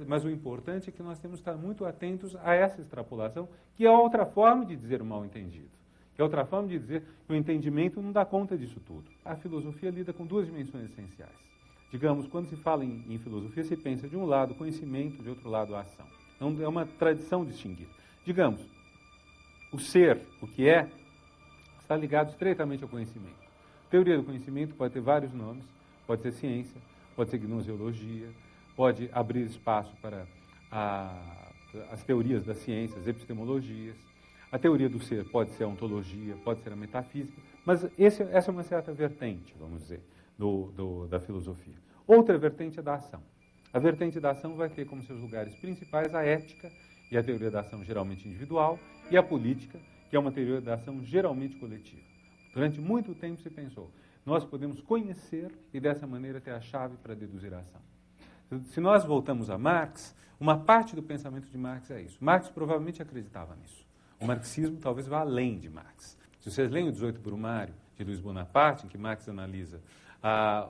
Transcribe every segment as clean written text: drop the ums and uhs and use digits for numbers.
Mas o importante é que nós temos que estar muito atentos a essa extrapolação, que é outra forma de dizer o mal entendido. Que é outra forma de dizer que o entendimento não dá conta disso tudo. A filosofia lida com duas dimensões essenciais. Digamos, quando se fala em filosofia, se pensa de um lado conhecimento, de outro lado a ação. Então, é uma tradição distinguir. Digamos, o ser, o que é, está ligado estreitamente ao conhecimento. A teoria do conhecimento pode ter vários nomes, pode ser ciência, pode ser gnoseologia, pode abrir espaço para as teorias das ciências, epistemologias. A teoria do ser pode ser a ontologia, pode ser a metafísica, mas essa é uma certa vertente, vamos dizer, da filosofia. Outra vertente é da ação. A vertente da ação vai ter como seus lugares principais a ética, e a teoria da ação geralmente individual, e a política, que é uma teoria da ação geralmente coletiva. Durante muito tempo se pensou, nós podemos conhecer e dessa maneira ter a chave para deduzir a ação. Se nós voltamos a Marx, uma parte do pensamento de Marx é isso. Marx provavelmente acreditava nisso. O marxismo talvez vá além de Marx. Se vocês leem o 18 Brumário, de Luiz Bonaparte, em que Marx analisa a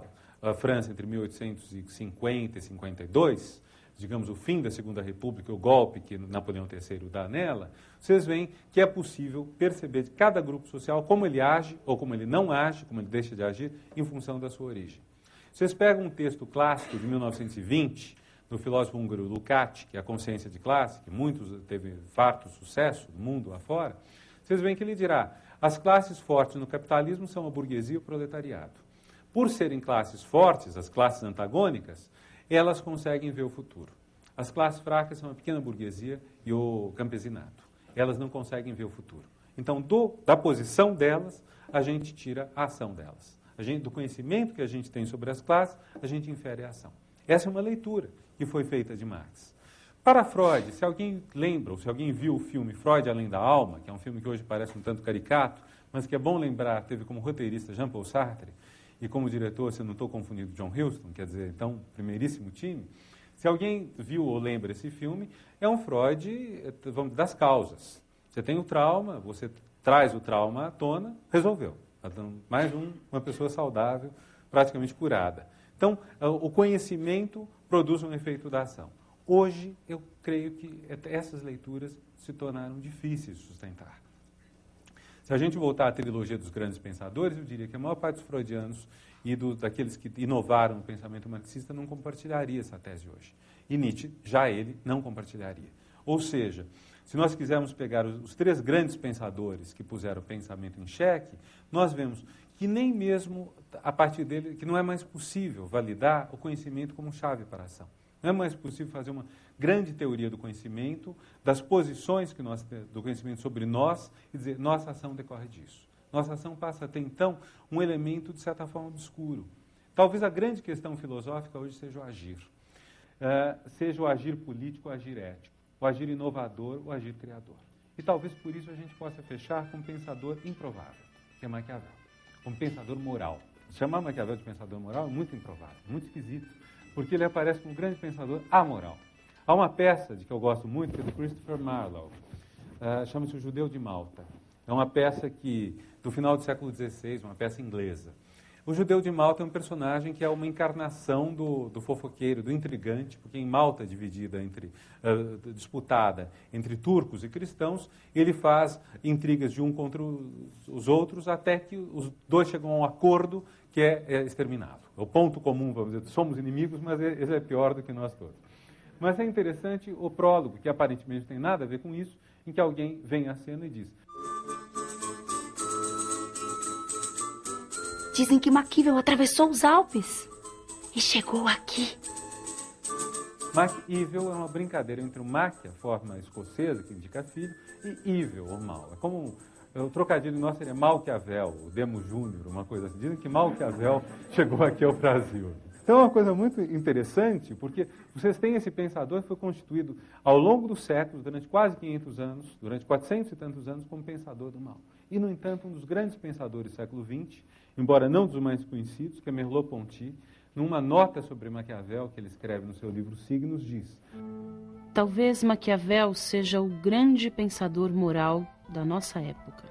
França entre 1850 e 52, digamos, o fim da Segunda República, o golpe que Napoleão III dá nela, vocês veem que é possível perceber de cada grupo social como ele age, ou como ele não age, como ele deixa de agir, em função da sua origem. Vocês pegam um texto clássico de 1920, do filósofo húngaro Lukács, que é a consciência de classe, que teve farto sucesso no mundo afora, vocês veem que ele dirá, as classes fortes no capitalismo são a burguesia e o proletariado. Por serem classes fortes, as classes antagônicas, elas conseguem ver o futuro. As classes fracas são a pequena burguesia e o campesinato. Elas não conseguem ver o futuro. Então, da posição delas, a gente tira a ação delas. Do conhecimento que a gente tem sobre as classes, a gente infere a ação. Essa é uma leitura que foi feita de Marx. Para Freud, se alguém lembra, ou se alguém viu o filme Freud Além da Alma, que é um filme que hoje parece um tanto caricato, mas que é bom lembrar, teve como roteirista Jean-Paul Sartre, e como diretor, se eu não estou confundido, John Huston, quer dizer, então, primeiríssimo time. Se alguém viu ou lembra esse filme, é um Freud, vamos, das causas. Você tem o trauma, você traz o trauma à tona, resolveu. Mais uma pessoa saudável, praticamente curada. Então, o conhecimento produz um efeito da ação. Hoje, eu creio que essas leituras se tornaram difíceis de sustentar. Se a gente voltar à trilogia dos grandes pensadores, eu diria que a maior parte dos freudianos e daqueles que inovaram no pensamento marxista não compartilharia essa tese hoje. E Nietzsche, já ele, não compartilharia. Ou seja, se nós quisermos pegar os três grandes pensadores que puseram o pensamento em xeque, nós vemos que nem mesmo a partir dele, que não é mais possível validar o conhecimento como chave para a ação. Não é mais possível fazer uma grande teoria do conhecimento, das posições do conhecimento sobre nós, e dizer, nossa ação decorre disso. Nossa ação passa a ter, então, um elemento, de certa forma, obscuro. Talvez a grande questão filosófica hoje seja o agir. Seja o agir político, o agir ético, o agir inovador, o agir criador. E talvez por isso a gente possa fechar com um pensador improvável, que é Maquiavel. Um pensador moral. Chamar Maquiavel de pensador moral é muito improvável, muito esquisito, porque ele aparece como um grande pensador amoral. Há uma peça que eu gosto muito, que é do Christopher Marlowe, chama-se O Judeu de Malta. É uma peça do final do século XVI, uma peça inglesa. O Judeu de Malta é um personagem que é uma encarnação do fofoqueiro, do intrigante, porque em Malta, dividida disputada entre turcos e cristãos, ele faz intrigas de um contra os outros, até que os dois chegam a um acordo que é exterminado. O ponto comum, vamos dizer, somos inimigos, mas ele é pior do que nós todos. Mas é interessante o prólogo, que aparentemente não tem nada a ver com isso, em que alguém vem à cena e diz: dizem que Maquiavel atravessou os Alpes e chegou aqui. Maquiavel é uma brincadeira entre o Máquia, forma escocesa, que indica filho, e Evil, o mal. É como o trocadilho nosso seria Malquiavel, o Demo Júnior, uma coisa assim. Dizem que Malquiavel chegou aqui ao Brasil. Então é uma coisa muito interessante, porque vocês têm esse pensador que foi constituído ao longo dos séculos, durante quase 500 anos, durante 400 e tantos anos, como pensador do mal. E, no entanto, um dos grandes pensadores do século XX, embora não dos mais conhecidos, que é Merleau-Ponty, numa nota sobre Maquiavel, que ele escreve no seu livro Signos, diz: talvez Maquiavel seja o grande pensador moral da nossa época.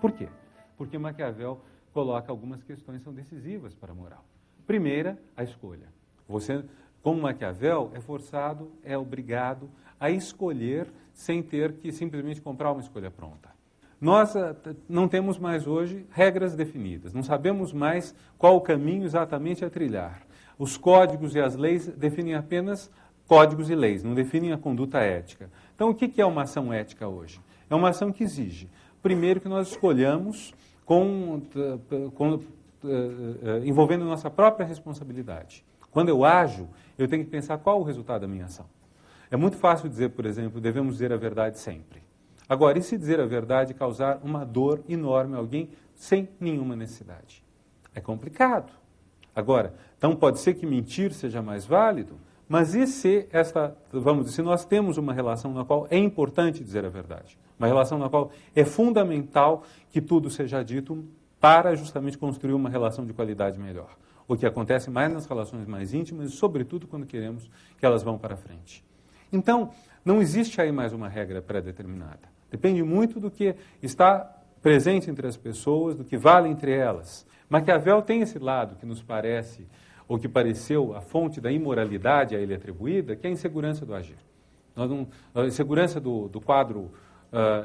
Por quê? Porque Maquiavel coloca algumas questões que são decisivas para a moral. Primeira, a escolha. Você como Maquiavel, é forçado, é obrigado a escolher sem ter que simplesmente comprar uma escolha pronta. Nós não temos mais hoje regras definidas, não sabemos mais qual o caminho exatamente a trilhar. Os códigos e as leis definem apenas códigos e leis, não definem a conduta ética. Então, o que é uma ação ética hoje? É uma ação que exige, primeiro, que nós escolhamos envolvendo nossa própria responsabilidade. Quando eu ajo, eu tenho que pensar qual o resultado da minha ação. É muito fácil dizer, por exemplo, devemos dizer a verdade sempre. Agora, e se dizer a verdade causar uma dor enorme a alguém sem nenhuma necessidade? É complicado. Agora, então pode ser que mentir seja mais válido, mas e se se nós temos uma relação na qual é importante dizer a verdade? Uma relação na qual é fundamental que tudo seja dito para justamente construir uma relação de qualidade melhor. O que acontece mais nas relações mais íntimas e, sobretudo, quando queremos que elas vão para frente. Então, não existe aí mais uma regra pré-determinada. Depende muito do que está presente entre as pessoas, do que vale entre elas. Maquiavel tem esse lado que nos parece, ou que pareceu a fonte da imoralidade a ele atribuída, que é a insegurança do agir. A insegurança do quadro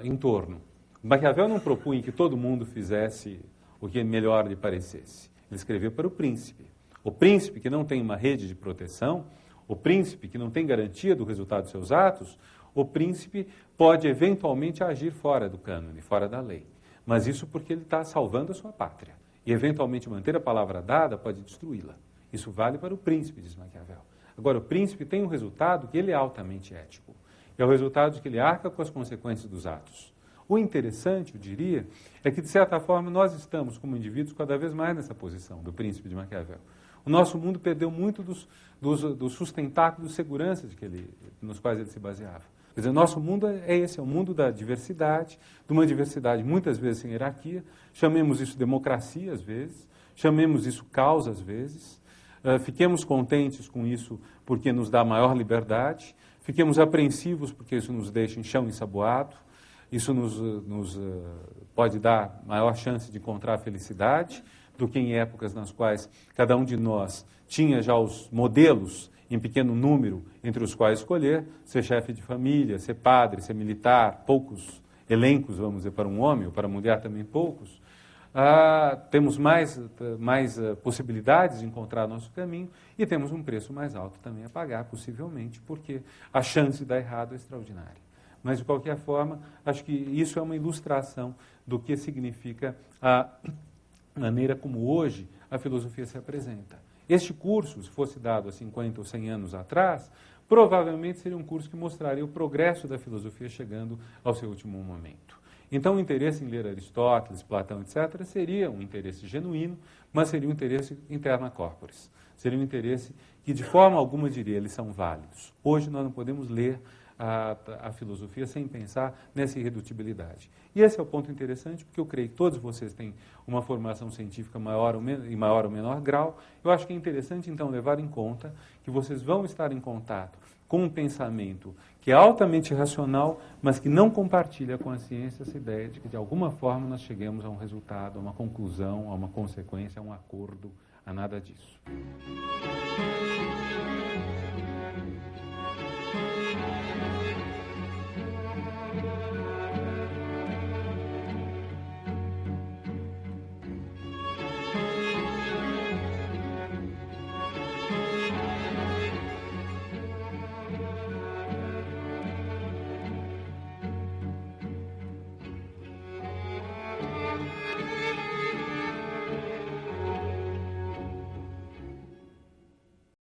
em torno. Maquiavel não propunha que todo mundo fizesse o que melhor lhe parecesse. Ele escreveu para o príncipe. O príncipe que não tem uma rede de proteção, o príncipe que não tem garantia do resultado dos seus atos, o príncipe pode eventualmente agir fora do cânone, fora da lei. Mas isso porque ele está salvando a sua pátria. E eventualmente manter a palavra dada pode destruí-la. Isso vale para o príncipe, diz Maquiavel. Agora, o príncipe tem um resultado que ele é altamente ético. É o resultado de que ele arca com as consequências dos atos. O interessante, eu diria, é que, de certa forma, nós estamos, como indivíduos, cada vez mais nessa posição do príncipe de Maquiavel. O nosso mundo perdeu muito dos sustentáculos de segurança nos quais ele se baseava. Quer dizer, o nosso mundo é esse, é o mundo da diversidade, de uma diversidade muitas vezes sem hierarquia, chamemos isso democracia às vezes, chamemos isso caos às vezes, fiquemos contentes com isso porque nos dá maior liberdade, fiquemos apreensivos porque isso nos deixa em chão ensaboado, isso nos pode dar maior chance de encontrar a felicidade do que em épocas nas quais cada um de nós tinha já os modelos em pequeno número entre os quais escolher, ser chefe de família, ser padre, ser militar, poucos elencos, vamos dizer, para um homem, ou para a mulher também poucos, temos mais possibilidades de encontrar nosso caminho e temos um preço mais alto também a pagar, possivelmente, porque a chance de dar errado é extraordinária. Mas, de qualquer forma, acho que isso é uma ilustração do que significa a maneira como hoje a filosofia se apresenta. Este curso, se fosse dado há 50 ou 100 anos atrás, provavelmente seria um curso que mostraria o progresso da filosofia chegando ao seu último momento. Então, o interesse em ler Aristóteles, Platão, etc., seria um interesse genuíno, mas seria um interesse interna corporis. Seria um interesse que, de forma alguma, diria, eles são válidos. Hoje, nós não podemos ler a filosofia sem pensar nessa irredutibilidade. E esse é o ponto interessante, porque eu creio que todos vocês têm uma formação científica em maior ou menor grau. Eu acho que é interessante, então, levar em conta que vocês vão estar em contato com um pensamento que é altamente racional, mas que não compartilha com a ciência essa ideia de que, de alguma forma, nós cheguemos a um resultado, a uma conclusão, a uma consequência, a um acordo, a nada disso.